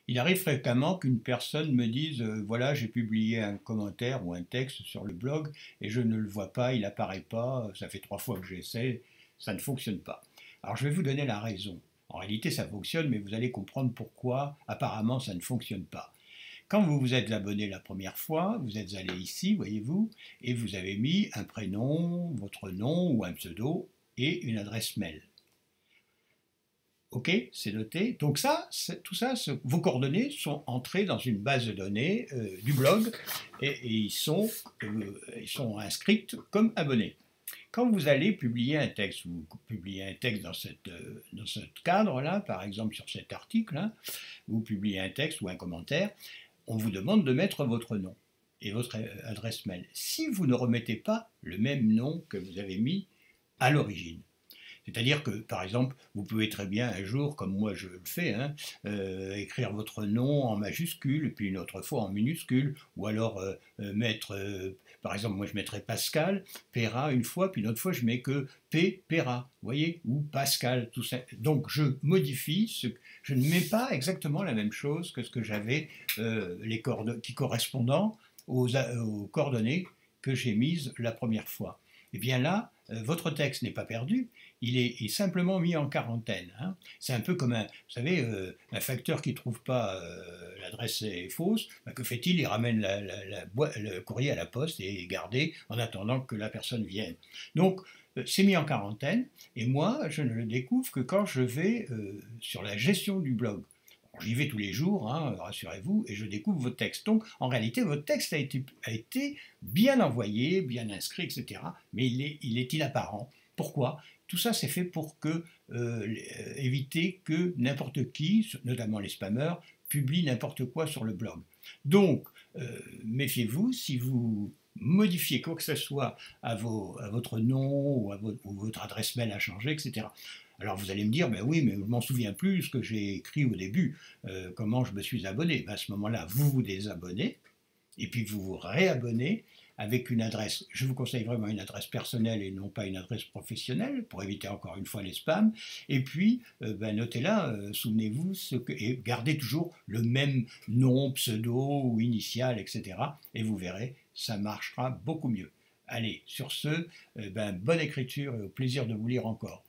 Il arrive fréquemment qu'une personne me dise voilà, j'ai publié un commentaire ou un texte sur le blog et je ne le vois pas, il n'apparaît pas, ça fait 3 fois que j'essaie, ça ne fonctionne pas. Alors je vais vous donner la raison. En réalité, ça fonctionne, mais vous allez comprendre pourquoi apparemment ça ne fonctionne pas. Quand vous vous êtes abonné la première fois, vous êtes allé ici, voyez-vous, et vous avez mis un prénom, votre nom ou un pseudo et une adresse mail. Ok, c'est noté. Donc ça, tout ça, vos coordonnées sont entrées dans une base de données du blog et ils sont inscrites comme abonnés. Quand vous allez publier un texte, vous publiez un texte dans ce cadre-là, par exemple sur cet article, vous publiez un texte ou un commentaire, on vous demande de mettre votre nom et votre adresse mail. Si vous ne remettez pas le même nom que vous avez mis à l'origine, c'est-à-dire que, par exemple, vous pouvez très bien un jour, comme moi je le fais, écrire votre nom en majuscule, et puis une autre fois en minuscule, ou alors mettre, par exemple, moi je mettrais Pascal, Perra une fois, puis une autre fois je mets que P, Perra, vous voyez, ou Pascal, tout ça. Donc je modifie, je ne mets pas exactement la même chose que ce que j'avais, qui correspondant aux coordonnées que j'ai mises la première fois. Et bien là, votre texte n'est pas perdu, il est simplement mis en quarantaine. C'est un peu comme vous savez, un facteur qui ne trouve pas l'adresse est fausse, que fait-il? Il ramène le courrier à la poste et est gardé en attendant que la personne vienne. Donc, c'est mis en quarantaine, et moi, je ne le découvre que quand je vais sur la gestion du blog. J'y vais tous les jours, rassurez-vous, et je découvre votre texte. Donc, en réalité, votre texte a été bien envoyé, bien inscrit, etc. Mais il est inapparent. Pourquoi? Tout ça, c'est fait pour éviter que n'importe qui, notamment les spammers, publie n'importe quoi sur le blog. Donc, méfiez-vous, si vous modifiez quoi que ce soit à votre nom ou votre adresse mail a changé, etc. Alors vous allez me dire, ben oui, mais je m'en souviens plus ce que j'ai écrit au début, comment je me suis abonné. Ben à ce moment-là, vous vous désabonnez, et puis vous vous réabonnez avec une adresse, je vous conseille vraiment une adresse personnelle et non pas une adresse professionnelle, pour éviter encore une fois les spams, et puis notez-là, souvenez-vous, et gardez toujours le même nom, pseudo ou initial, etc. Et vous verrez, ça marchera beaucoup mieux. Allez, sur ce, bonne écriture et au plaisir de vous lire encore.